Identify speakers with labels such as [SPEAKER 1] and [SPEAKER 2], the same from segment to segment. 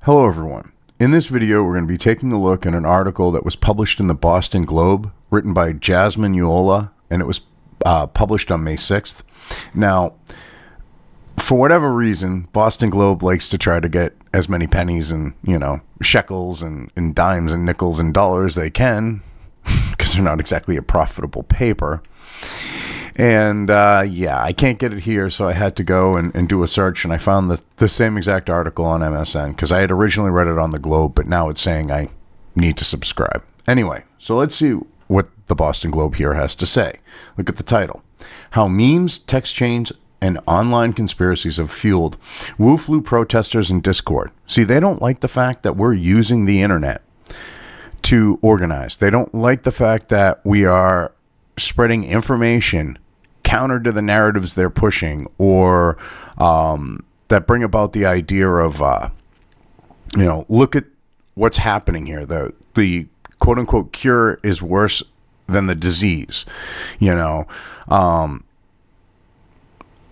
[SPEAKER 1] Hello everyone. In this video, we're going to be taking a look at an article that was published in the Boston Globe, written by Jasmine Uola, and it was published on May 6th. Now, for whatever reason, Boston Globe likes to try to get as many pennies and, shekels and dimes and nickels and dollars they can, because they're not exactly a profitable paper. And I can't get it here, so I had to go and do a search, and I found the same exact article on MSN, because I had originally read it on the Globe, but now it's saying I need to subscribe. Anyway, so let's see what the Boston Globe here has to say. Look at the title. How memes, text chains, and online conspiracies have fueled Wu-Flu protesters in Discord. See, they don't like the fact that we're using the internet to organize. They don't like the fact that we are spreading information counter to the narratives they're pushing, or that bring about the idea of, look at what's happening here. The quote unquote cure is worse than the disease,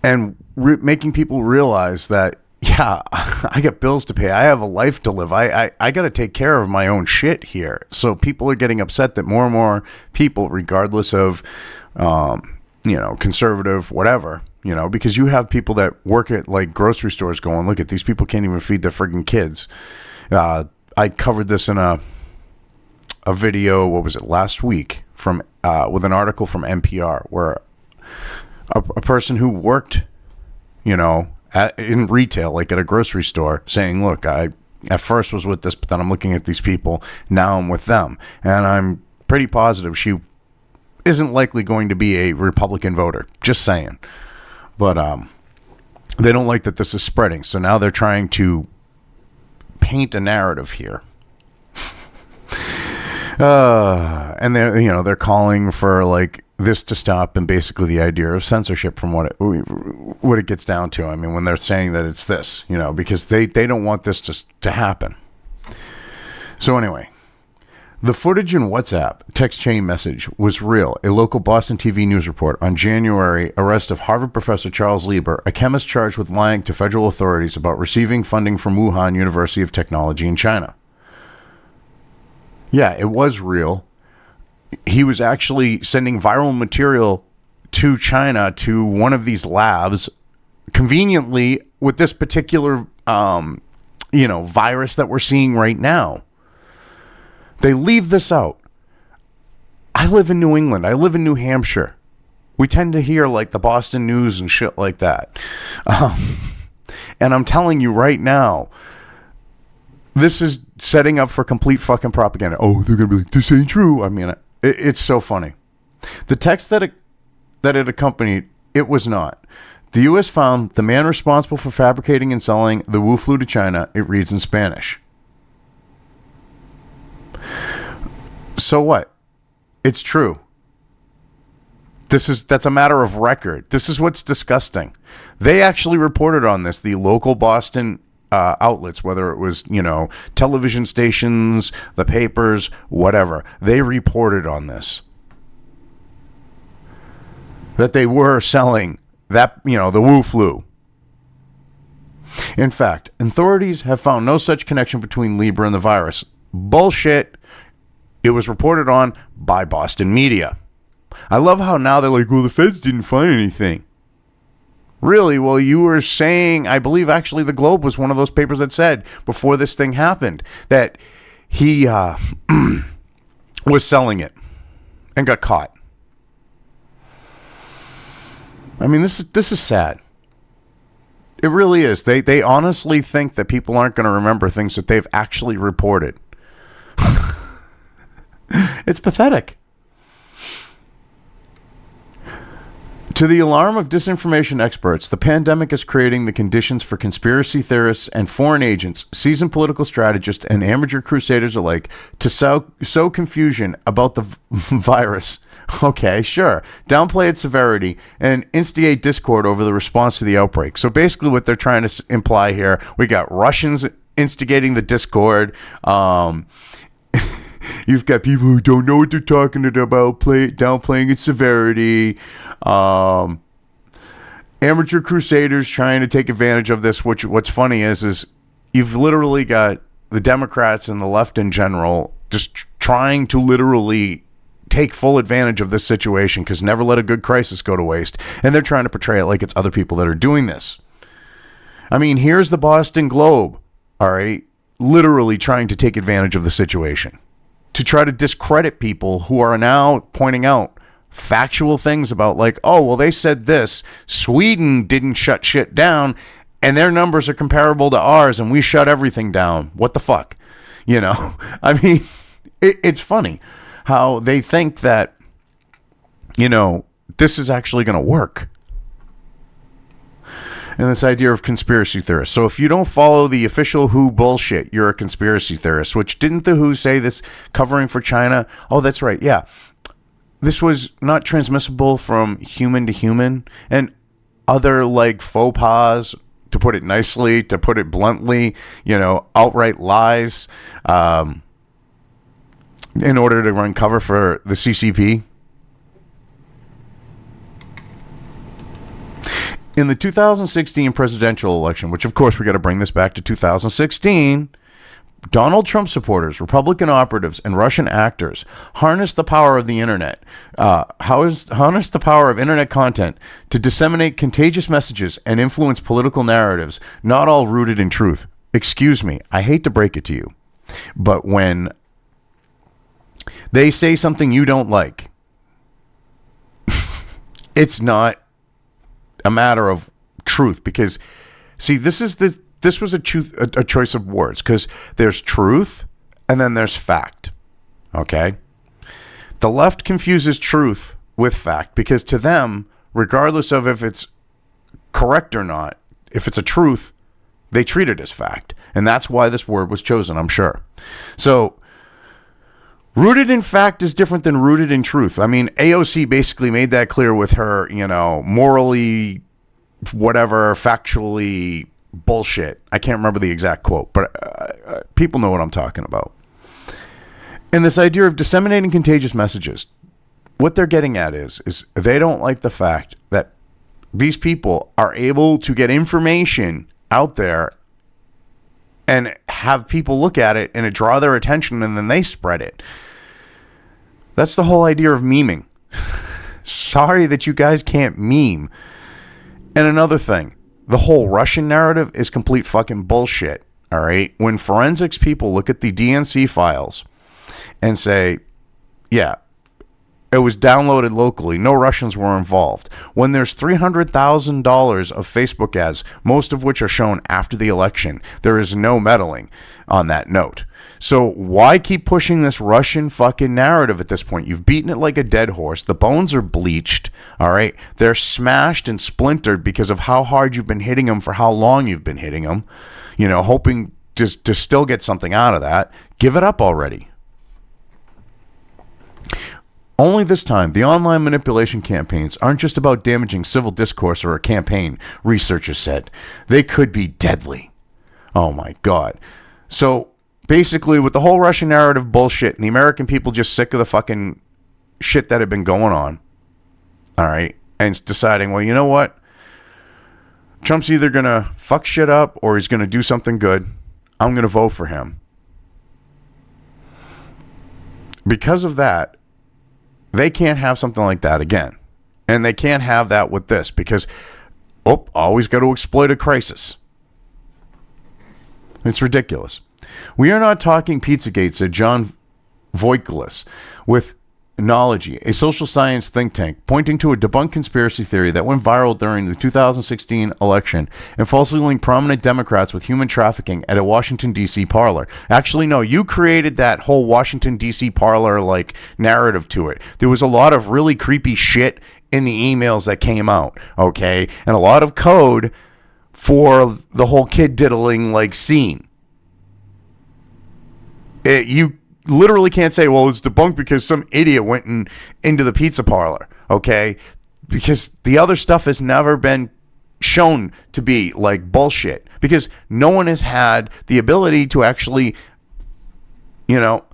[SPEAKER 1] and making people realize that, yeah, I got bills to pay. I have a life to live. I got to take care of my own shit here. So people are getting upset that more and more people, regardless of, conservative, whatever, because you have people that work at like grocery stores going, look at these people can't even feed their friggin' kids. I covered this in a video, what was it, last week, from with an article from NPR, where a person who worked, in retail, like at a grocery store, saying, look, I at first was with this, but then I'm looking at these people, now I'm with them. And I'm pretty positive she isn't likely going to be a Republican voter. Just saying. But they don't like that this is spreading. So now they're trying to paint a narrative here. And they're calling for like this to stop, and basically the idea of censorship from what it gets down to. I mean, when they're saying that it's this, because they don't want this to happen. So anyway, the footage in WhatsApp text chain message was real. A local Boston TV news report on January arrest of Harvard professor Charles Lieber, a chemist charged with lying to federal authorities about receiving funding from Wuhan University of Technology in China. Yeah, it was real. He was actually sending viral material to China, to one of these labs, conveniently with this particular, virus that we're seeing right now. They leave this out. I live in New England. I live in New Hampshire. We tend to hear like the Boston news and shit like that. And I'm telling you right now, this is setting up for complete fucking propaganda. Oh, they're going to be like, this ain't true. I mean, it's so funny. The text that it accompanied, it was not. The U.S. found the man responsible for fabricating and selling the Wu-Flu to China. It reads in Spanish. So what? It's true. That's a matter of record. This is what's disgusting. They actually reported on this, the local Boston outlets, whether it was, television stations, the papers, whatever. They reported on this. That they were selling that, the Wu-Flu. In fact, authorities have found no such connection between Lieber and the virus. Bullshit. It was reported on by Boston media. I love how now they're like, well, the feds didn't find anything. Really? Well, you were saying, I believe actually the Globe was one of those papers that said before this thing happened that he was selling it and got caught. I mean, this is sad. It really is. They honestly think that people aren't going to remember things that they've actually reported. It's pathetic. To the alarm of disinformation experts, the pandemic is creating the conditions for conspiracy theorists and foreign agents, seasoned political strategists, and amateur crusaders alike to sow confusion about the virus. Okay, sure. Downplay its severity and instigate discord over the response to the outbreak. So basically what they're trying to imply here, we got Russians instigating the discord. You've got people who don't know what they're talking about, downplaying its severity. Amateur crusaders trying to take advantage of this. What's funny is you've literally got the Democrats and the left in general just trying to literally take full advantage of this situation, because never let a good crisis go to waste. And they're trying to portray it like it's other people that are doing this. I mean, here's the Boston Globe, all right, literally trying to take advantage of the situation to try to discredit people who are now pointing out factual things about, like, oh, well, they said this. Sweden didn't shut shit down, and their numbers are comparable to ours, and we shut everything down. What the fuck? You know, I mean, it's funny how they think that, you know, this is actually going to work. And this idea of conspiracy theorists. So if you don't follow the official WHO bullshit, you're a conspiracy theorist. Which, didn't the WHO say this covering for China? Oh, that's right. Yeah. This was not transmissible from human to human. And other, like, faux pas, to put it nicely, to put it bluntly, you know, outright lies, in order to run cover for the CCP. In the 2016 presidential election, which of course we got to bring this back to 2016, Donald Trump supporters, Republican operatives, and Russian actors harnessed the power of the internet, harnessed the power of internet content to disseminate contagious messages and influence political narratives, not all rooted in truth. Excuse me, I hate to break it to you, but when they say something you don't like, it's not a matter of truth, because see, this was a choice of words, because there's truth and then there's fact. Okay, the left confuses truth with fact, because to them, regardless of if it's correct or not, if it's a truth, they treat it as fact, and that's why this word was chosen, I'm sure. So rooted in fact is different than rooted in truth. I mean, AOC basically made that clear with her, you know, morally, whatever, factually bullshit. I can't remember the exact quote, but people know what I'm talking about. And this idea of disseminating contagious messages, what they're getting at is they don't like the fact that these people are able to get information out there and have people look at it and it draw their attention, and then they spread it. That's the whole idea of memeing. Sorry that you guys can't meme. And another thing, the whole Russian narrative is complete fucking bullshit. All right. When forensics people look at the DNC files and say, yeah, it was downloaded locally, no Russians were involved. When there's $300,000 of Facebook ads, most of which are shown after the election, there is no meddling on that note. So why keep pushing this Russian fucking narrative at this point? You've beaten it like a dead horse. The bones are bleached, all right? They're smashed and splintered because of how hard you've been hitting them, for how long you've been hitting them, you know, hoping to still get something out of that. Give it up already. Only this time, the online manipulation campaigns aren't just about damaging civil discourse or a campaign, researchers said. They could be deadly. Oh my God. So basically, with the whole Russian narrative bullshit and the American people just sick of the fucking shit that had been going on, all right, and it's deciding, well, you know what? Trump's either going to fuck shit up or he's going to do something good. I'm going to vote for him. Because of that, they can't have something like that again. And they can't have that with this, because, always got to exploit a crisis. It's ridiculous. We are not talking Pizzagate, said John Voigelis with Knology, a social science think tank, pointing to a debunked conspiracy theory that went viral during the 2016 election and falsely linked prominent Democrats with human trafficking at a Washington, D.C. parlor. Actually, no, you created that whole Washington, D.C. parlor like narrative to it. There was a lot of really creepy shit in the emails that came out, okay? And a lot of code for the whole kid diddling like scene. You literally can't say, well, it's debunked because some idiot went into the pizza parlor, okay? Because the other stuff has never been shown to be like bullshit, because no one has had the ability to actually, you know,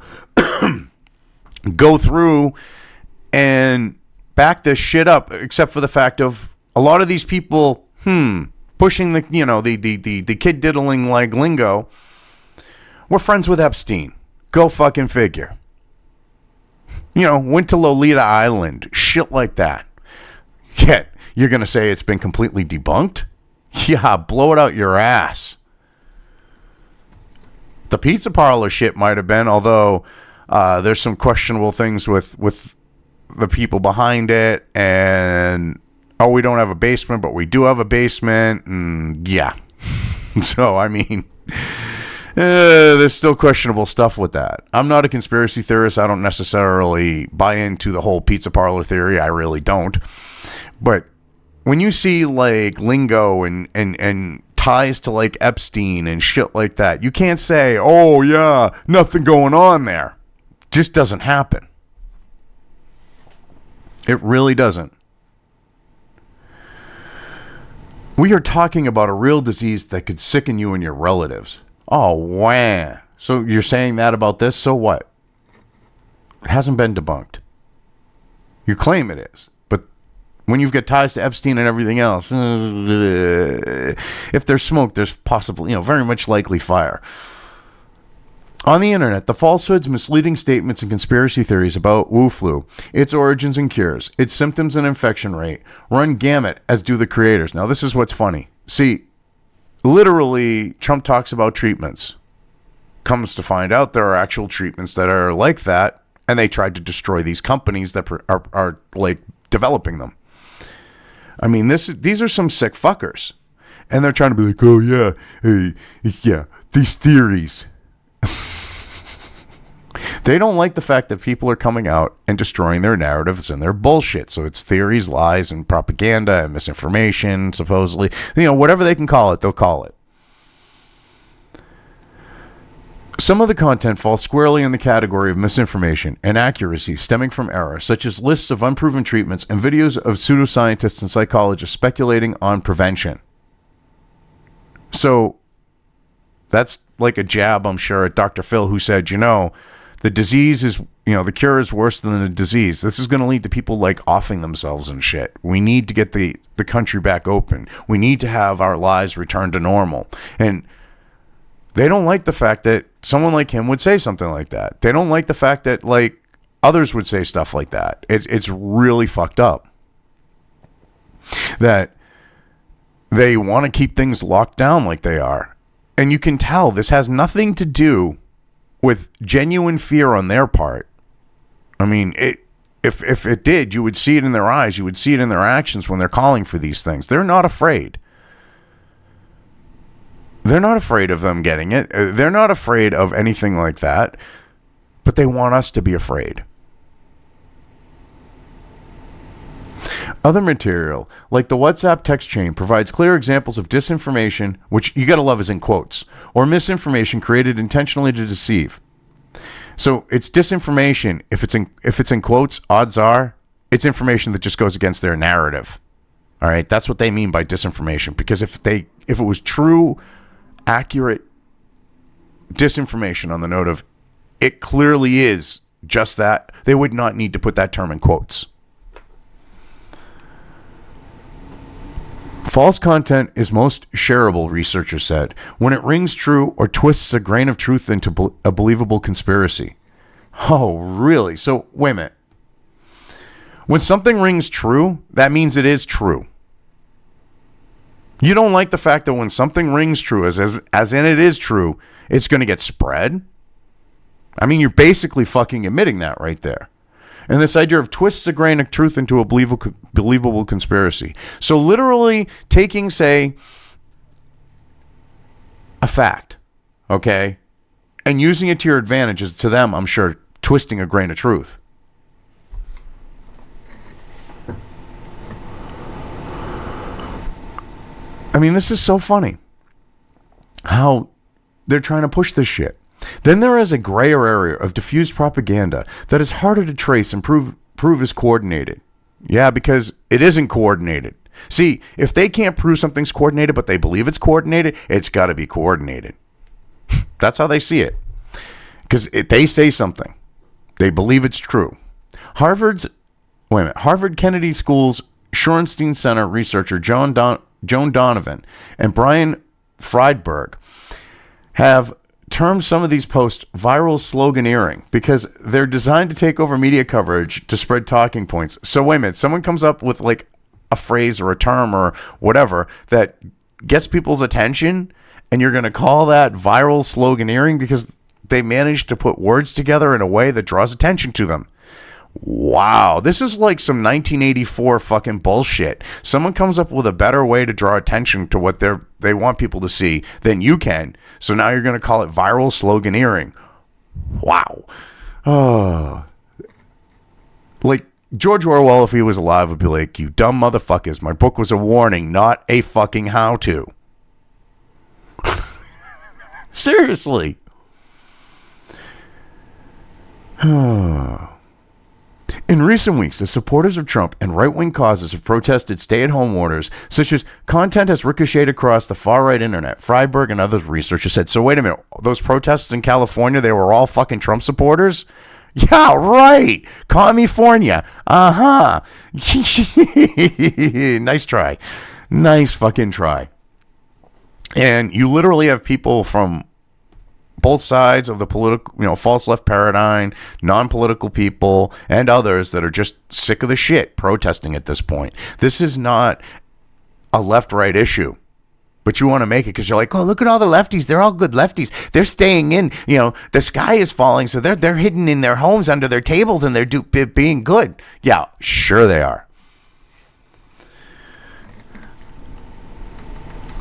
[SPEAKER 1] go through and back this shit up, except for the fact of a lot of these people, pushing the, the kid diddling like lingo, were friends with Epstein. Go fucking figure. Went to Lolita Island. Shit like that. Yet, you're going to say it's been completely debunked? Yeah, blow it out your ass. The pizza parlor shit might have been, although there's some questionable things with the people behind it, and we don't have a basement, but we do have a basement, and yeah. So, I mean, there's still questionable stuff with that. I'm not a conspiracy theorist. I don't necessarily buy into the whole pizza parlor theory. I really don't. But when you see like lingo and ties to like Epstein and shit like that, you can't say, oh yeah, nothing going on there. Just doesn't happen. It really doesn't. We are talking about a real disease that could sicken you and your relatives. Oh, wow. So you're saying that about this? So what? It hasn't been debunked. You claim it is. But when you've got ties to Epstein and everything else, if there's smoke, there's possibly, very much likely fire. On the internet, the falsehoods, misleading statements, and conspiracy theories about Wu flu, its origins and cures, its symptoms and infection rate, run gamut, as do the creators. Now, this is what's funny. See, literally, Trump talks about treatments. Comes to find out there are actual treatments that are like that, and they tried to destroy these companies that are like developing them. I mean, these are some sick fuckers, and they're trying to be like, oh yeah, hey, yeah, these theories. They don't like the fact that people are coming out and destroying their narratives and their bullshit. So it's theories, lies, and propaganda and misinformation, supposedly. Whatever they can call it, they'll call it. Some of the content falls squarely in the category of misinformation and accuracy stemming from error, such as lists of unproven treatments and videos of pseudoscientists and psychologists speculating on prevention. So that's like a jab, I'm sure, at Dr. Phil, who said, the disease is, the cure is worse than the disease. This is going to lead to people like offing themselves and shit. We need to get the country back open. We need to have our lives return to normal. And they don't like the fact that someone like him would say something like that. They don't like the fact that like others would say stuff like that. It's really fucked up. That they want to keep things locked down like they are. And you can tell this has nothing to do with genuine fear on their part. I mean, if it did, you would see it in their eyes. You would see it in their actions when they're calling for these things. They're not afraid. They're not afraid of them getting it. They're not afraid of anything like that. But they want us to be afraid. Other material, like the WhatsApp text chain, provides clear examples of disinformation, which you gotta love is in quotes, or misinformation created intentionally to deceive. So it's disinformation. If it's in quotes, odds are it's information that just goes against their narrative. All right, that's what they mean by disinformation. Because if it was true, accurate disinformation on the note of it clearly is just that, they would not need to put that term in quotes. False content is most shareable, researchers said, when it rings true or twists a grain of truth into a believable conspiracy. Oh, really? So, wait a minute. When something rings true, that means it is true. You don't like the fact that when something rings true, as in it is true, it's going to get spread? I mean, you're basically fucking admitting that right there. And this idea of twists a grain of truth into a believable conspiracy. So literally taking, say, a fact, okay, and using it to your advantage is, to them, I'm sure, twisting a grain of truth. I mean, this is so funny how they're trying to push this shit. Then there is a grayer area of diffused propaganda that is harder to trace and prove is coordinated. Yeah, because it isn't coordinated. See, if they can't prove something's coordinated, but they believe it's coordinated, it's got to be coordinated. That's how they see it. Because they say something, they believe it's true. Harvard Kennedy School's Shorenstein Center researcher John Joan Donovan, and Brian Friedberg have termed some of these posts viral sloganeering because they're designed to take over media coverage to spread talking points. So wait a minute, someone comes up with like a phrase or a term or whatever that gets people's attention, and you're going to call that viral sloganeering because they managed to put words together in a way that draws attention to them. Wow, this is like some 1984 fucking bullshit. Someone comes up with a better way to draw attention to what they want people to see than you can. So now you're going to call it viral sloganeering. Wow. Oh. Like George Orwell, if he was alive, would be like, you dumb motherfuckers. My book was a warning, not a fucking how-to. Seriously. In recent weeks, the supporters of Trump and right-wing causes have protested stay-at-home orders, such as content has ricocheted across the far-right internet. Friedberg and other researchers said, so wait a minute, those protests in California, they were all fucking Trump supporters? Yeah, right. California. Uh-huh. Nice try. Nice fucking try. And you literally have people from both sides of the political, false left paradigm, non-political people, and others that are just sick of the shit protesting at this point. This is not a left-right issue, but you want to make it because you're like, oh, look at all the lefties. They're all good lefties. They're staying in. The sky is falling, so they're hidden in their homes under their tables, and they're being good. Yeah, sure they are.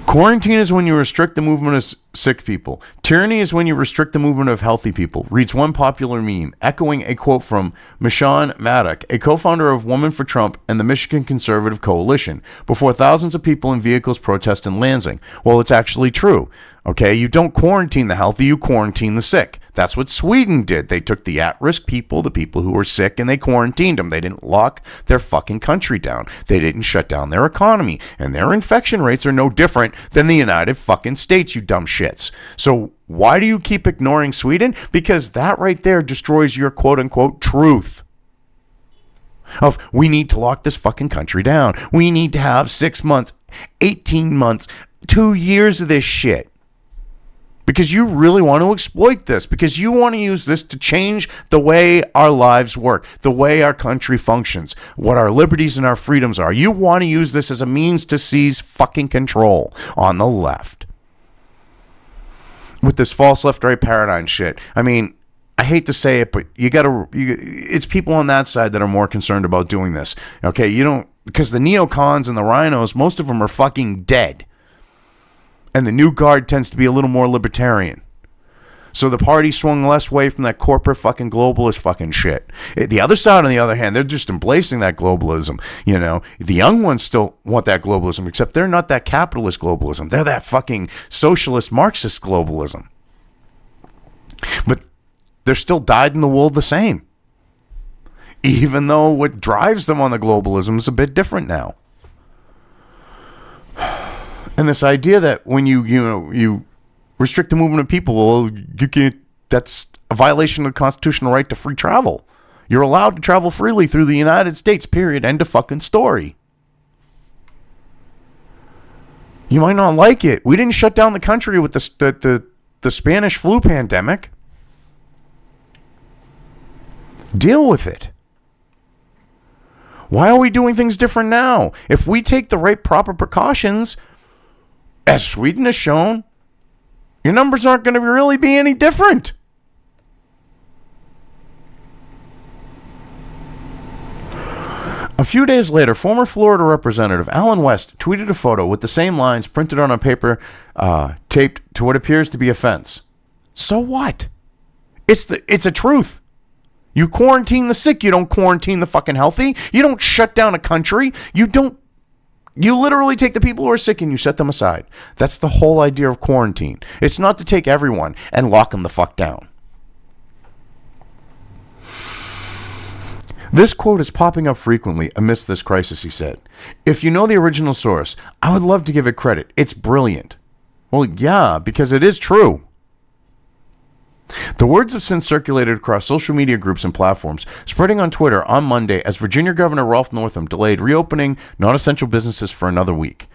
[SPEAKER 1] Quarantine is when you restrict the movement of sick people. Tyranny is when you restrict the movement of healthy people, reads one popular meme, echoing a quote from Michonne Maddock, a co-founder of Women for Trump and the Michigan Conservative Coalition, before thousands of people in vehicles protest in Lansing. Well, it's actually true. Okay, you don't quarantine the healthy, you quarantine the sick. That's what Sweden did. They took the at-risk people, the people who were sick, and they quarantined them. They didn't lock their fucking country down. They didn't shut down their economy. And their infection rates are no different than the United fucking States, you dumb shits. So why do you keep ignoring Sweden? Because that right there destroys your quote-unquote truth. Of, we need to lock this fucking country down. We need to have 6 months, 18 months, 2 years of this shit. Because you really want to exploit this. Because you want to use this to change the way our lives work. The way our country functions. What our liberties and our freedoms are. You want to use this as a means to seize fucking control on the left. With this false left-right paradigm shit. I mean, I hate to say it, but it's people on that side that are more concerned about doing this. Okay, because the neocons and the rhinos, most of them are fucking dead. And the new guard tends to be a little more libertarian. So the party swung less away from that corporate fucking globalist fucking shit. The other side, on the other hand, they're just embracing that globalism. The young ones still want that globalism, except they're not that capitalist globalism. They're that fucking socialist Marxist globalism. But they're still dyed in the wool the same. Even though what drives them on the globalism is a bit different now. And this idea that when you restrict the movement of people, well, that's a violation of the constitutional right to free travel. You're allowed to travel freely through the United States, period. End of fucking story. You might not like it. We didn't shut down the country with the Spanish flu pandemic. Deal with it. Why are we doing things different now? If we take the right proper precautions, as Sweden has shown, your numbers aren't going to really be any different. A few days later, former Florida Representative Alan West tweeted a photo with the same lines printed on a paper taped to what appears to be a fence. So what? It's a truth. You quarantine the sick, you don't quarantine the fucking healthy. You don't shut down a country. You literally take the people who are sick and you set them aside. That's the whole idea of quarantine. It's not to take everyone and lock them the fuck down. This quote is popping up frequently amidst this crisis, he said. If you know the original source, I would love to give it credit. It's brilliant. Well, yeah, because it is true. The words have since circulated across social media groups and platforms, spreading on Twitter on Monday as Virginia Governor Ralph Northam delayed reopening non-essential businesses for another week.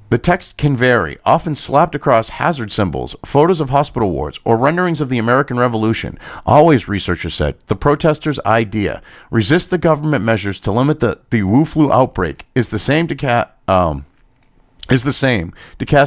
[SPEAKER 1] The text can vary, often slapped across hazard symbols, photos of hospital wards, or renderings of the American Revolution. Always, researchers said, the protesters' idea, resist the government measures to limit the Wu flu outbreak, is the same to cast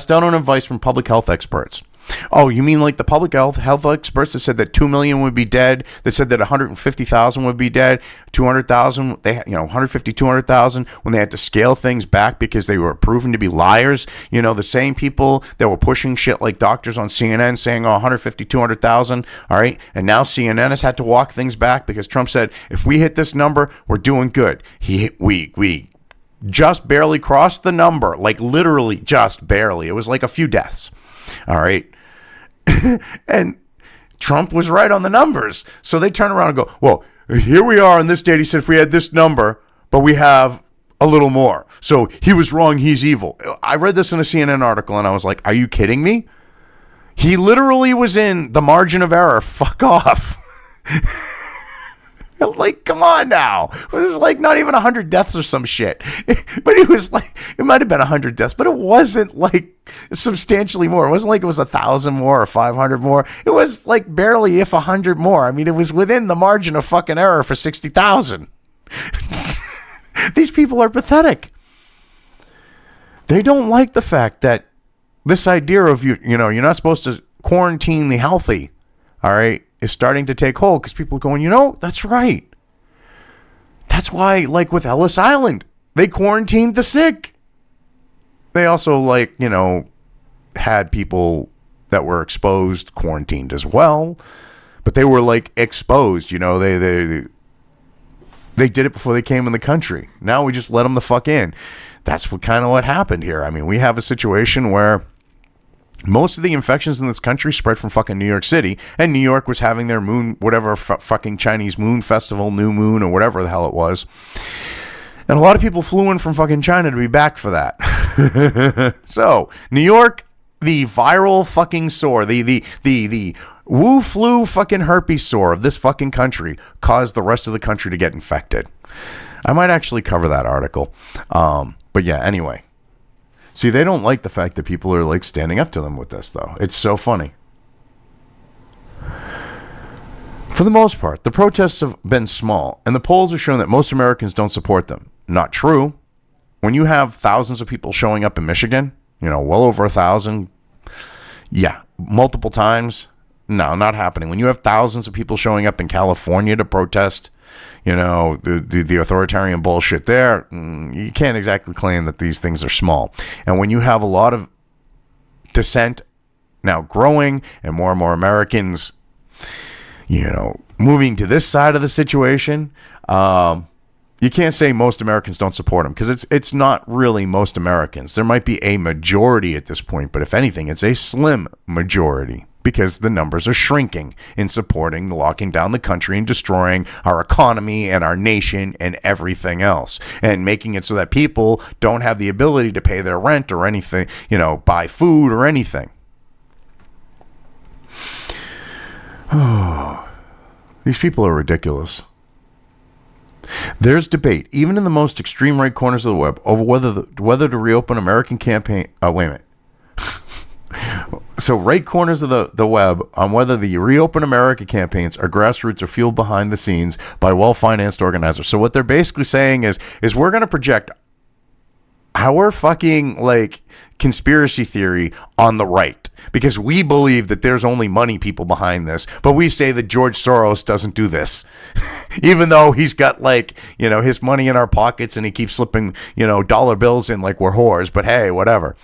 [SPEAKER 1] doubt on advice from public health experts. Oh, you mean like the public health experts that said that 2 million would be dead, that said that 150,000 would be dead, 200,000, 150, 200,000 when they had to scale things back because they were proven to be liars. The same people that were pushing shit like doctors on CNN saying, 150, 200,000, all right? And now CNN has had to walk things back because Trump said, if we hit this number, we're doing good. We just barely crossed the number, like literally just barely. It was like a few deaths, all right? And Trump was right on the numbers. So they turn around and go, well, here we are on this date. He said, if we had this number, but we have a little more. So he was wrong. He's evil. I read this in a CNN article and I was like, are you kidding me? He literally was in the margin of error. Fuck off. Like, come on now. It was like not even 100 deaths or some shit. But it was like, it might have been 100 deaths, but it wasn't like substantially more. It wasn't like it was 1,000 more or 500 more. It was like barely if 100 more. I mean, it was within the margin of fucking error for 60,000. These people are pathetic. They don't like the fact that this idea of you're not supposed to quarantine the healthy, all right, is starting to take hold because people are going, that's right. That's why, like with Ellis Island, they quarantined the sick. They also, had people that were exposed quarantined as well. But they were, exposed. They did it before they came in the country. Now we just let them the fuck in. That's what happened here. I mean, we have a situation where most of the infections in this country spread from fucking New York City, and New York was having their fucking Chinese moon festival, new moon, or whatever the hell it was. And a lot of people flew in from fucking China to be back for that. So, New York, the viral fucking sore, the Wu flu fucking herpes sore of this fucking country caused the rest of the country to get infected. I might actually cover that article. But yeah, anyway. See, they don't like the fact that people are standing up to them with this, though. It's so funny. For the most part, the protests have been small, and the polls have shown that most Americans don't support them. Not true. When you have thousands of people showing up in Michigan, well over 1,000, yeah, multiple times, no, not happening. When you have thousands of people showing up in California to protest, the authoritarian bullshit there, you can't exactly claim that these things are small. And when you have a lot of dissent now growing and more Americans, moving to this side of the situation, you can't say most Americans don't support them because it's not really most Americans. There might be a majority at this point, but if anything, it's a slim majority. Because the numbers are shrinking in supporting locking down the country and destroying our economy and our nation and everything else. And making it so that people don't have the ability to pay their rent or anything, buy food or anything. Oh, these people are ridiculous. There's debate, even in the most extreme right corners of the web, over whether to reopen American campaign. Wait a minute. So right corners of the web on whether the Reopen America campaigns are grassroots or fueled behind the scenes by well-financed organizers. So what they're basically saying is we're going to project our fucking conspiracy theory on the right because we believe that there's only money people behind this, but we say that George Soros doesn't do this, even though he's got his money in our pockets and he keeps slipping dollar bills in like we're whores. But hey, whatever.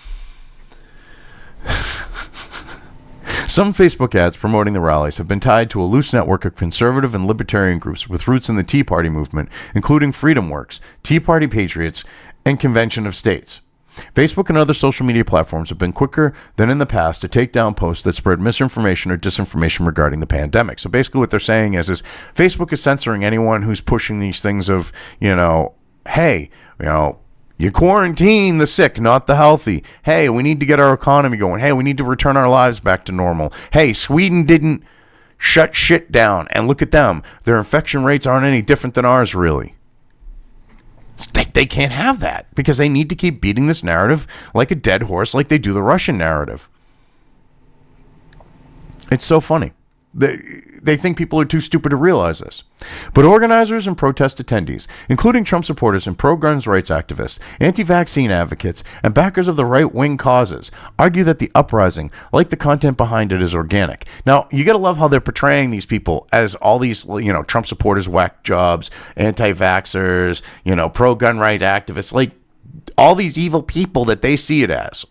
[SPEAKER 1] Some Facebook ads promoting the rallies have been tied to a loose network of conservative and libertarian groups with roots in the Tea Party movement, including Freedom Works, Tea Party Patriots, and Convention of States. Facebook and other social media platforms have been quicker than in the past to take down posts that spread misinformation or disinformation regarding the pandemic. So basically what they're saying is Facebook is censoring anyone who's pushing these things of, hey, you quarantine the sick, not the healthy. Hey, we need to get our economy going. Hey, we need to return our lives back to normal. Hey, Sweden didn't shut shit down. And look at them. Their infection rates aren't any different than ours, really. They can't have that because they need to keep beating this narrative like a dead horse, like they do the Russian narrative. It's so funny. They think people are too stupid to realize this. But organizers and protest attendees, including Trump supporters and pro-gun rights activists, anti-vaccine advocates, and backers of the right-wing causes, argue that the uprising, like the content behind it, is organic. Now, you gotta love how they're portraying these people as all these, Trump supporters, whack jobs, anti-vaxxers, pro-gun right activists, like all these evil people that they see it as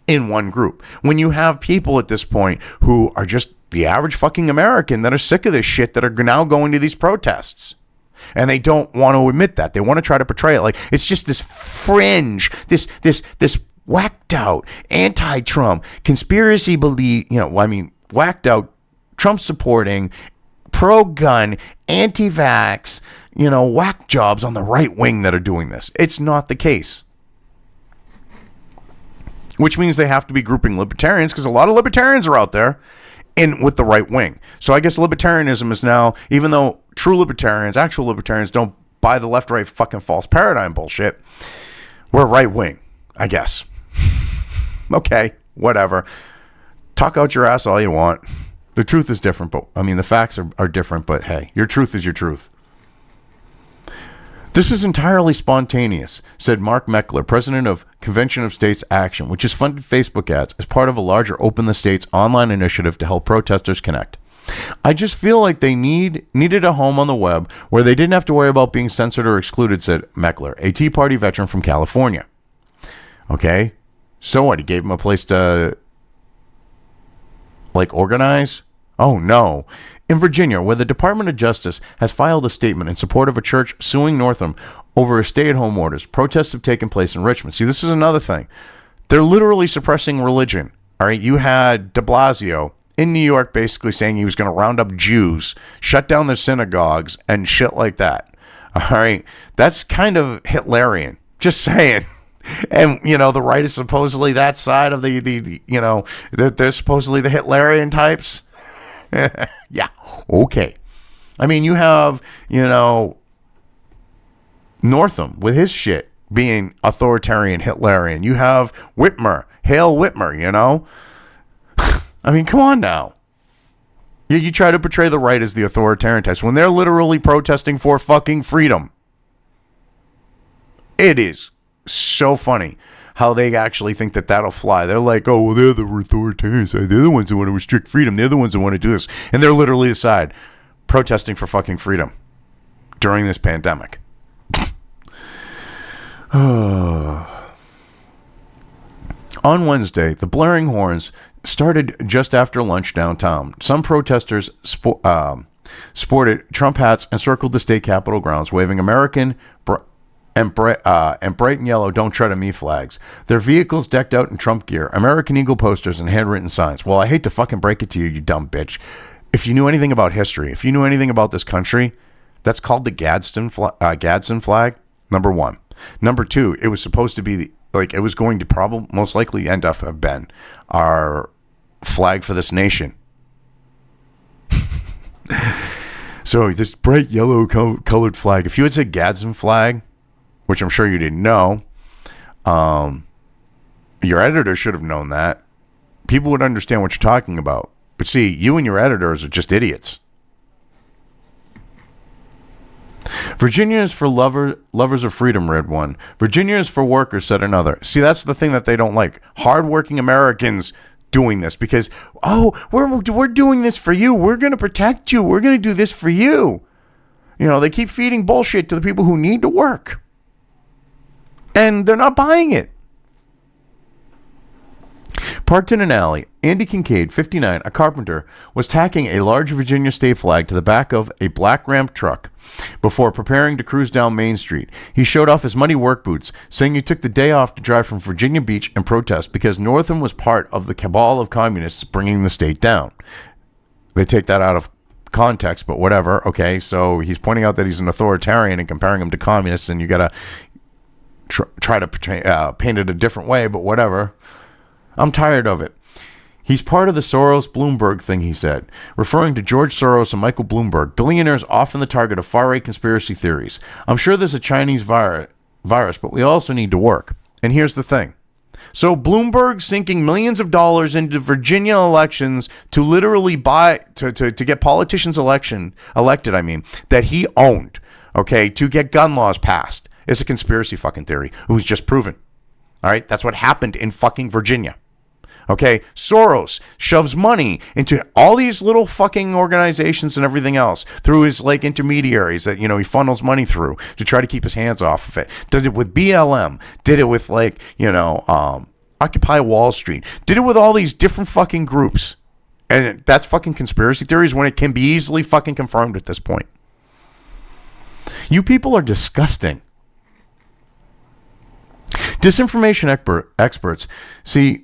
[SPEAKER 1] in one group. When you have people at this point who are just the average fucking American that are sick of this shit that are now going to these protests. And they don't want to admit that. They want to try to portray it like it's just this fringe, this whacked out anti-Trump conspiracy whacked out Trump supporting pro-gun, anti-vax, whack jobs on the right wing that are doing this. It's not the case. Which means they have to be grouping libertarians because a lot of libertarians are out there in with the right wing. So I guess libertarianism is now, even though true libertarians, actual libertarians don't buy the left-right fucking false paradigm bullshit, we're right wing, I guess. Okay, whatever. Talk out your ass all you want. The truth is different, but the facts are different, but hey, your truth is your truth. This is entirely spontaneous, said Mark Meckler, president of Convention of States Action, which has funded Facebook ads as part of a larger Open the States online initiative to help protesters connect. I just feel like they needed a home on the web where they didn't have to worry about being censored or excluded, said Meckler, a Tea Party veteran from California. Okay, so what? He gave him a place to, organize? Oh, no. In Virginia, where the Department of Justice has filed a statement in support of a church suing Northam over stay-at-home orders, protests have taken place in Richmond. See, this is another thing. They're literally suppressing religion. All right, you had de Blasio in New York basically saying he was going to round up Jews, shut down their synagogues, and shit like that. All right, that's kind of Hitlerian. Just saying. And, the right is supposedly that side of they're supposedly the Hitlerian types. Yeah, okay. You have, Northam with his shit being authoritarian, Hitlerian. You have Whitmer, Hail Whitmer, come on now. You try to portray the right as the authoritarian types when they're literally protesting for fucking freedom. It is so funny how they actually think that that'll fly. They're like, oh, well, they're the authoritarian side. They're the ones who want to restrict freedom. They're the ones who want to do this. And they're literally the side protesting for fucking freedom during this pandemic. On Wednesday, the blaring horns started just after lunch downtown. Some protesters sported Trump hats and circled the state capitol grounds, waving American and bright and yellow "Don't Tread on Me" flags. Their vehicles decked out in Trump gear, American Eagle posters, and handwritten signs. Well, I hate to fucking break it to you, you dumb bitch. If you knew anything about history, if you knew anything about this country, that's called the Gadsden flag, number one. Number two, it was supposed to be it was going to probably most likely end up have been our flag for this nation. So this bright yellow colored flag, if you had said Gadsden flag, which I'm sure you didn't know, your editor should have known that. People would understand what you're talking about. But see, you and your editors are just idiots. Virginia is for lovers of freedom, read one. Virginia is for workers, said another. See, that's the thing that they don't like. Hardworking Americans doing this because, we're doing this for you. We're going to protect you. We're going to do this for you. They keep feeding bullshit to the people who need to work. And they're not buying it. Parked in an alley, Andy Kincaid, 59, a carpenter, was tacking a large Virginia state flag to the back of a black Ram truck before preparing to cruise down Main Street. He showed off his muddy work boots, saying he took the day off to drive from Virginia Beach and protest because Northam was part of the cabal of communists bringing the state down. They take that out of context, but whatever. Okay, so he's pointing out that he's an authoritarian and comparing him to communists, and you got to try to paint it a different way, but whatever. I'm tired of it. He's part of the Soros-Bloomberg thing, he said, referring to George Soros and Michael Bloomberg, billionaires often the target of far-right conspiracy theories. I'm sure there's a Chinese virus virus, but we also need to work. And here's the thing. So Bloomberg sinking millions of dollars into Virginia elections to literally buy, to get politicians elected, that he owned, okay, to get gun laws passed is a conspiracy fucking theory. It was just proven. All right, that's what happened in fucking Virginia. Okay, Soros shoves money into all these little fucking organizations and everything else through his like intermediaries that, he funnels money through to try to keep his hands off of it. Did it with BLM, did it with like, Occupy Wall Street, did it with all these different fucking groups. And that's fucking conspiracy theories when it can be easily fucking confirmed at this point. You people are disgusting. Disinformation experts see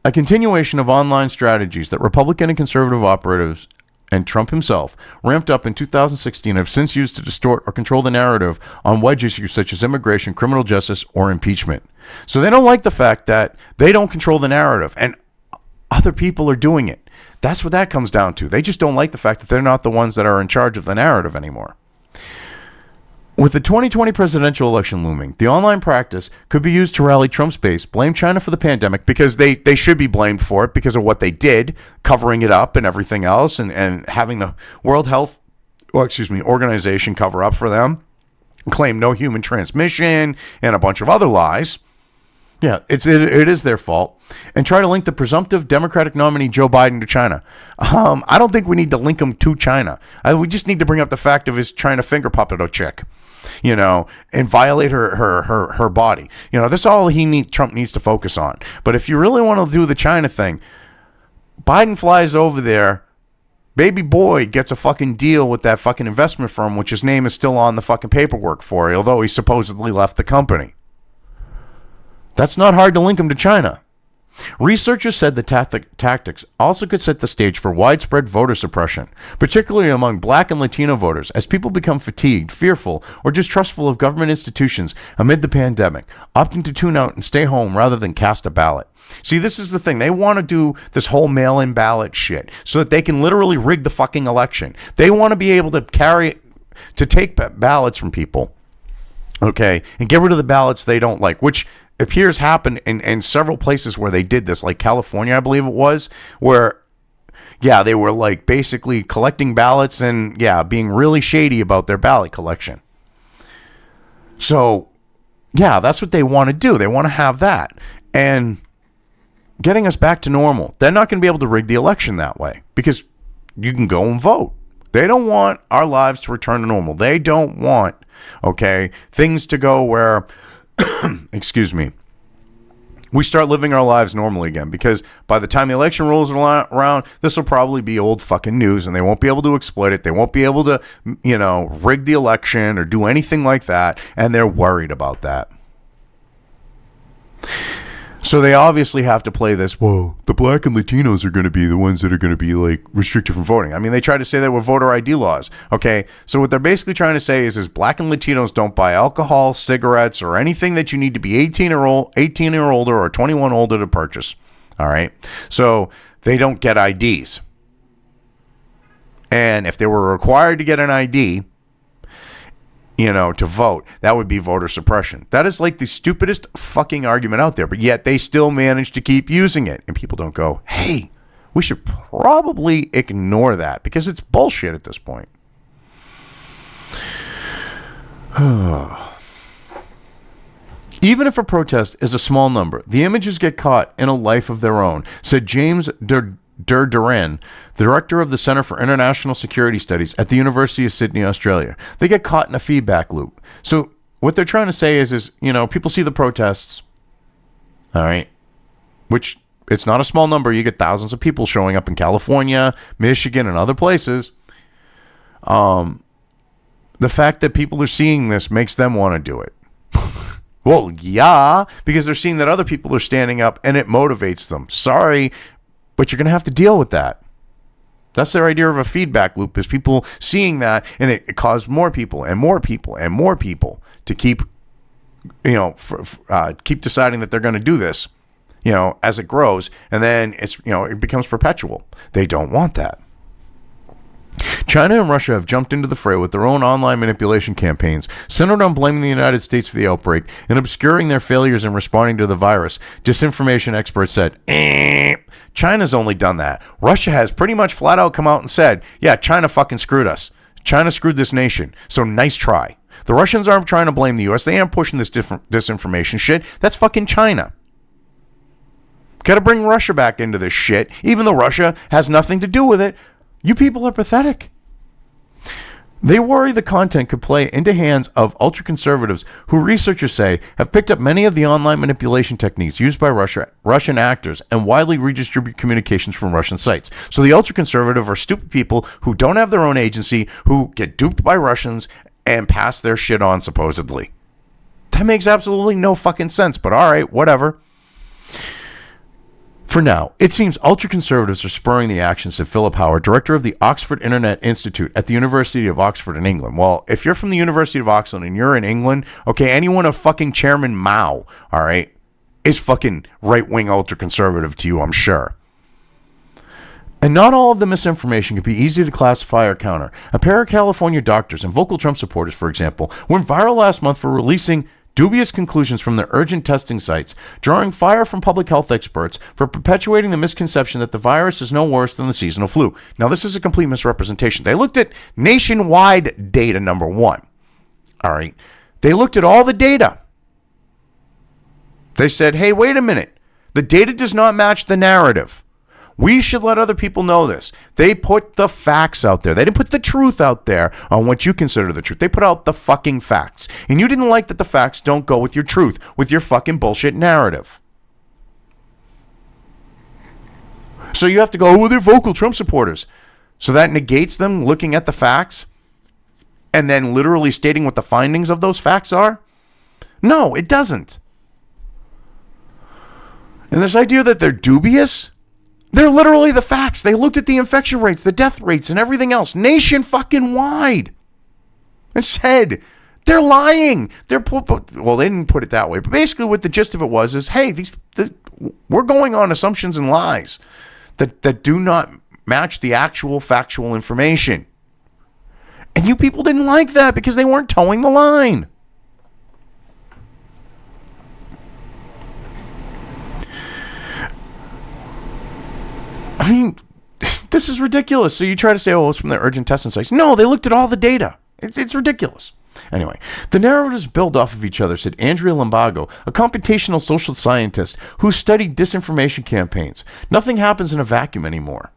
[SPEAKER 1] a continuation of online strategies that Republican and conservative operatives and Trump himself ramped up in 2016 have since used to distort or control the narrative on wedge issues such as immigration, criminal justice, or impeachment. So they don't like the fact that they don't control the narrative and other people are doing it. That's what that comes down to. They just don't like the fact that they're not the ones that are in charge of the narrative anymore. With the 2020 presidential election looming, the online practice could be used to rally Trump's base, blame China for the pandemic, because they should be blamed for it because of what they did, covering it up and everything else, and having the World Health Organization cover up for them, claim no human transmission, and a bunch of other lies. Yeah, it is their fault. And try to link the presumptive Democratic nominee Joe Biden to China. I don't think we need to link him to China. We just need to bring up the fact of his trying to finger puppet a chick, and violate her body. That's all Trump needs to focus on. But if you really want to do the China thing, Biden flies over there. Baby boy gets a fucking deal with that fucking investment firm, which his name is still on the fucking paperwork for, although he supposedly left the company. That's not hard to link him to China. Researchers said the tactics also could set the stage for widespread voter suppression, particularly among Black and Latino voters, as people become fatigued, fearful, or distrustful of government institutions amid the pandemic, opting to tune out and stay home rather than cast a ballot. See, this is the thing. They want to do this whole mail-in ballot shit so that they can literally rig the fucking election. They want to be able to take ballots from people, okay, and get rid of the ballots they don't like, which appears happened in several places where they did this, like California, I believe it was, where, they were like basically collecting ballots and, being really shady about their ballot collection. So, that's what they want to do. They want to have that. And getting us back to normal. They're not going to be able to rig the election that way because you can go and vote. They don't want our lives to return to normal. They don't want, things to go where we start living our lives normally again, because by the time the election rolls around, this will probably be old fucking news and they won't be able to exploit it. They won't be able to, rig the election or do anything like that. And they're worried about that. So they obviously have to play this, well, the Black and Latinos are going to be the ones that are going to be like restricted from voting. I mean, they try to say that with voter ID laws. Okay, so what they're basically trying to say is Black and Latinos don't buy alcohol, cigarettes, or anything that you need to be 18 or older or 21 older to purchase. All right, so they don't get IDs. And if they were required to get an ID, to vote, that would be voter suppression. That is like the stupidest fucking argument out there, but yet they still manage to keep using it. And people don't go, hey, we should probably ignore that because it's bullshit at this point. Even if a protest is a small number, the images get caught in a life of their own, said James Durduran, the director of the Center for International Security Studies at the University of Sydney, Australia. They get caught in a feedback loop. So what they're trying to say is people see the protests, all right, which it's not a small number. You get thousands of people showing up in California, Michigan, and other places. The fact that people are seeing this makes them want to do it. Well, because they're seeing that other people are standing up and it motivates them. Sorry, but you're going to have to deal with that. That's their idea of a feedback loop, is people seeing that, and it caused more people and more people and more people to keep, keep deciding that they're going to do this, as it grows, and then it becomes perpetual. They don't want that. China and Russia have jumped into the fray with their own online manipulation campaigns, centered on blaming the United States for the outbreak and obscuring their failures in responding to the virus. Disinformation experts said, China's only done that. Russia has pretty much flat out come out and said, yeah, China fucking screwed us. China screwed this nation. So nice try. The Russians aren't trying to blame the U.S. They aren't pushing this disinformation shit. That's fucking China. Got to bring Russia back into this shit, even though Russia has nothing to do with it. You people are pathetic. They worry the content could play into hands of ultra-conservatives who researchers say have picked up many of the online manipulation techniques used by Russian actors and widely redistribute communications from Russian sites. So the ultra-conservative are stupid people who don't have their own agency, who get duped by Russians and pass their shit on, supposedly. That makes absolutely no fucking sense, but all right, whatever. For now, it seems ultra-conservatives are spurring the actions, said Philip Howard, director of the Oxford Internet Institute at the University of Oxford in England. Well, if you're from the University of Oxford and you're in England, okay, anyone of fucking Chairman Mao, all right, is fucking right-wing ultra-conservative to you, I'm sure. And not all of the misinformation can be easy to classify or counter. A pair of California doctors and vocal Trump supporters, for example, went viral last month for releasing dubious conclusions from their urgent testing sites, drawing fire from public health experts for perpetuating the misconception that the virus is no worse than the seasonal flu. Now, this is a complete misrepresentation. They looked at nationwide data, number one. All right. They looked at all the data. They said, hey, wait a minute. The data does not match the narrative. We should let other people know this. They put the facts out there. They didn't put the truth out there on what you consider the truth. They put out the fucking facts. And you didn't like that the facts don't go with your truth, with your fucking bullshit narrative. So you have to go, oh, they're vocal Trump supporters. So that negates them looking at the facts and then literally stating what the findings of those facts are? No, it doesn't. And this idea that they're dubious, they're literally the facts. They looked at the infection rates, the death rates, and everything else nation fucking wide and said they're lying. Well, they didn't put it that way, but basically what the gist of it was is, hey, we're going on assumptions and lies that do not match the actual factual information. And you people didn't like that because they weren't towing the line. I mean, this is ridiculous. So you try to say, oh, it's from the urgent testing sites. No, they looked at all the data. It's ridiculous. Anyway, the narratives build off of each other, said Andrea Lumbago, a computational social scientist who studied disinformation campaigns. Nothing happens in a vacuum anymore.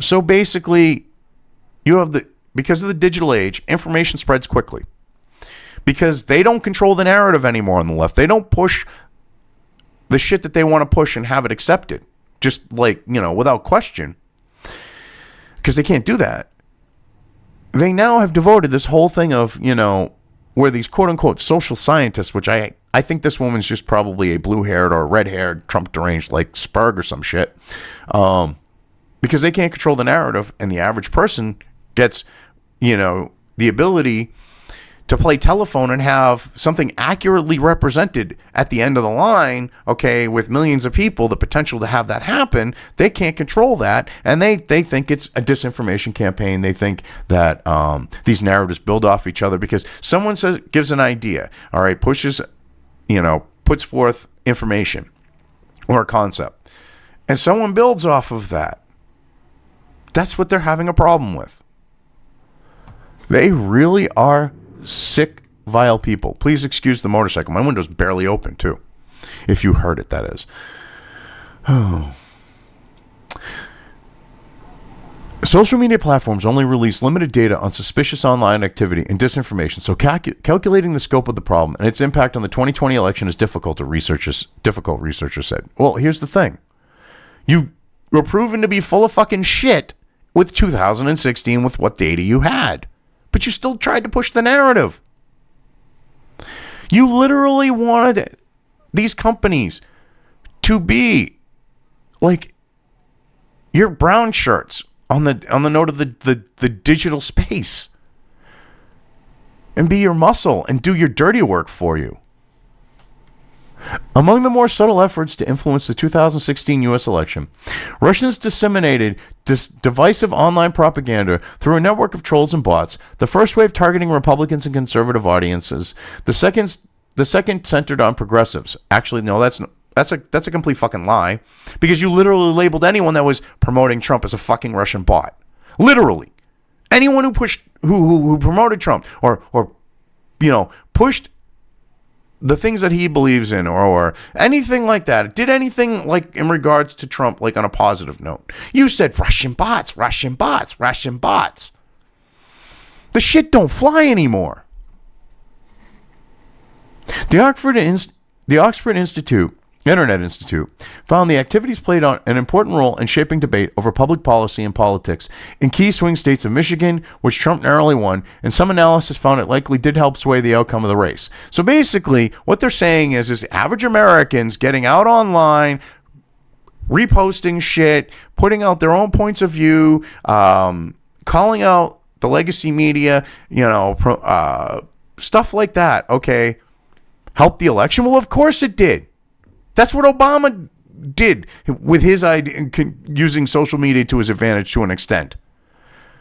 [SPEAKER 1] So basically, because of the digital age, information spreads quickly. Because they don't control the narrative anymore on the left. They don't push the shit that they want to push and have it accepted. Just without question. Because they can't do that. They now have devoted this whole thing of, where these quote-unquote social scientists, which I think this woman's just probably a blue-haired or red-haired Trump deranged like Spurg or some shit. Because they can't control the narrative, and the average person gets, the ability to play telephone and have something accurately represented at the end of the line, okay, with millions of people, the potential to have that happen. They can't control that, and they think it's a disinformation campaign. They think that these narratives build off each other because someone gives an idea, all right, puts forth information or a concept, and someone builds off of that. That's what they're having a problem with. They really are sick, vile people. Please excuse the motorcycle. My window's barely open, too. If you heard it, that is. Oh. Social media platforms only release limited data on suspicious online activity and disinformation, so calculating the scope of the problem and its impact on the 2020 election is difficult, researchers said. Well, here's the thing. You were proven to be full of fucking shit with 2016 with what data you had. But you still tried to push the narrative. You literally wanted these companies to be like your brown shirts on the note of the digital space and be your muscle and do your dirty work for you. Among the more subtle efforts to influence the 2016 U.S. election, Russians disseminated divisive online propaganda through a network of trolls and bots, the first wave targeting Republicans and conservative audiences, the second centered on progressives. Actually, no, that's a complete fucking lie, because you literally labeled anyone that was promoting Trump as a fucking Russian bot. Literally. Anyone who promoted Trump or pushed the things that he believes in or anything like that, did anything like in regards to Trump, like on a positive note, you said Russian bots, Russian bots, Russian bots. The shit don't fly anymore. The Oxford Internet Institute found the activities played an important role in shaping debate over public policy and politics in key swing states of Michigan, which Trump narrowly won, and some analysis found it likely did help sway the outcome of the race. So basically, what they're saying is average Americans getting out online, reposting shit, putting out their own points of view, calling out the legacy media, stuff like that, okay, helped the election? Well, of course it did. That's what Obama did with his idea, using social media to his advantage to an extent.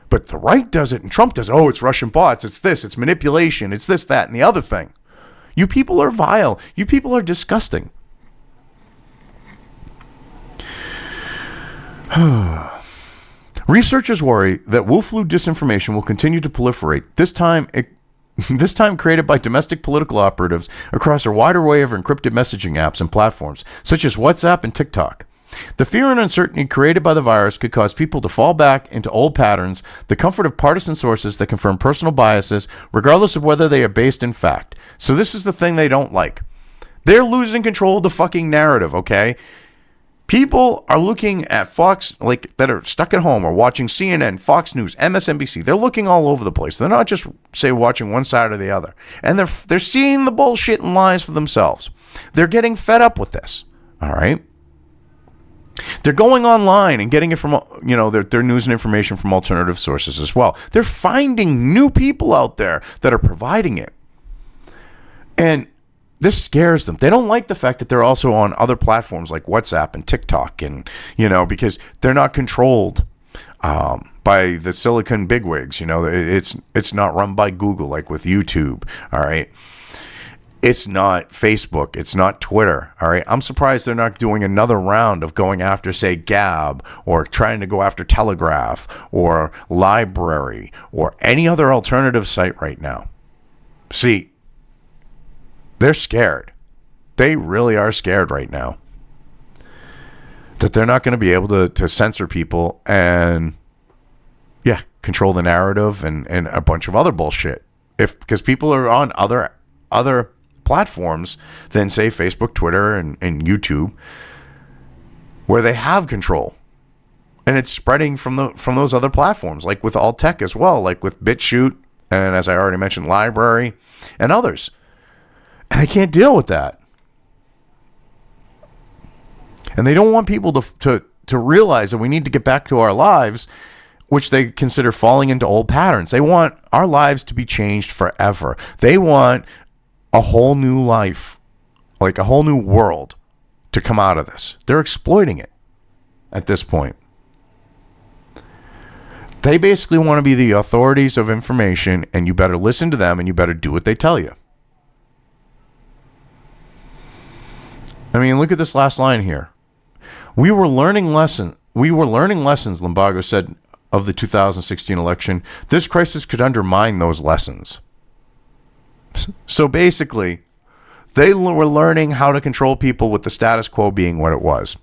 [SPEAKER 1] But the right does it and Trump does it. Oh, it's Russian bots. It's this. It's manipulation. It's this, that, and the other thing. You people are vile. You people are disgusting. Researchers worry that Wu flu disinformation will continue to proliferate, this time created by domestic political operatives across a wider array of encrypted messaging apps and platforms, such as WhatsApp and TikTok. The fear and uncertainty created by the virus could cause people to fall back into old patterns, the comfort of partisan sources that confirm personal biases, regardless of whether they are based in fact. So this is the thing they don't like. They're losing control of the fucking narrative, okay? People are looking at Fox, like, that are stuck at home or watching CNN, Fox News, MSNBC. They're looking all over the place. They're not just, say, watching one side or the other. And they're seeing the bullshit and lies for themselves. They're getting fed up with this, all right? They're going online and getting it from, their news and information from alternative sources as well. They're finding new people out there that are providing it. And this scares them. They don't like the fact that they're also on other platforms like WhatsApp and TikTok, and because they're not controlled by the silicon bigwigs. It's not run by Google like with YouTube. All right, it's not Facebook. It's not Twitter. All right, I'm surprised they're not doing another round of going after, say, Gab, or trying to go after Telegraph or Library or any other alternative site right now. See, they're scared. They really are scared right now that they're not going to be able to censor people and, control the narrative and a bunch of other bullshit. Because people are on other platforms than, say, Facebook, Twitter, and YouTube, where they have control. And it's spreading from those other platforms, like with Alt Tech as well, like with BitChute, and as I already mentioned, Library, and others. And they can't deal with that. And they don't want people to realize that we need to get back to our lives, which they consider falling into old patterns. They want our lives to be changed forever. They want a whole new life, like a whole new world, to come out of this. They're exploiting it at this point. They basically want to be the authorities of information, and you better listen to them and you better do what they tell you. I mean, look at this last line here. We were learning lessons, Lumbago said of the 2016 election. This crisis could undermine those lessons. So basically, they were learning how to control people with the status quo being what it was.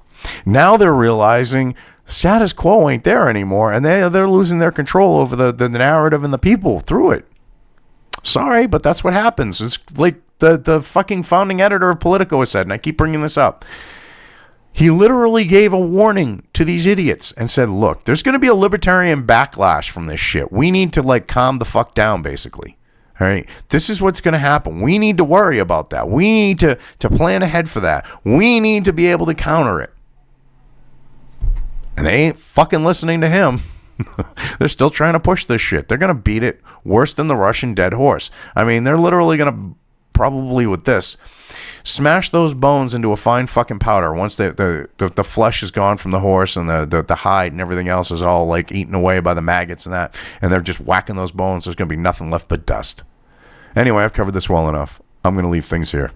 [SPEAKER 1] Now they're realizing the status quo ain't there anymore, and they're losing their control over the narrative and the people through it. Sorry, but that's what happens. It's like the fucking founding editor of Politico has said, and I keep bringing this up. He literally gave a warning to these idiots and said, look, there's going to be a libertarian backlash from this shit. We need to calm the fuck down, basically. All right, this is what's going to happen. We need to worry about that. We need to plan ahead for that. We need to be able to counter it. And they ain't fucking listening to him. They're still trying to push this shit. They're going to beat it worse than the Russian dead horse. I mean, they're literally going to probably with this. Smash those bones into a fine fucking powder once the flesh is gone from the horse, and the hide and everything else is all like eaten away by the maggots and that, and they're just whacking those bones. There's going to be nothing left but dust. Anyway, I've covered this well enough. I'm going to leave things here.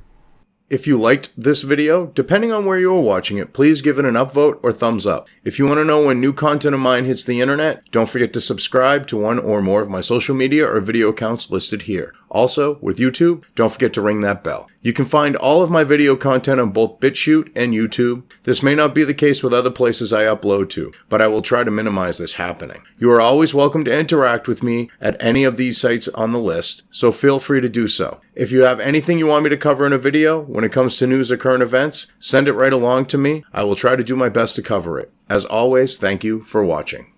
[SPEAKER 1] If you liked this video, depending on where you are watching it, please give it an upvote or thumbs up. If you want to know when new content of mine hits the internet, don't forget to subscribe to one or more of my social media or video accounts listed here. Also, with YouTube, don't forget to ring that bell. You can find all of my video content on both BitChute and YouTube. This may not be the case with other places I upload to, but I will try to minimize this happening. You are always welcome to interact with me at any of these sites on the list, so feel free to do so. If you have anything you want me to cover in a video when it comes to news or current events, send it right along to me. I will try to do my best to cover it. As always, thank you for watching.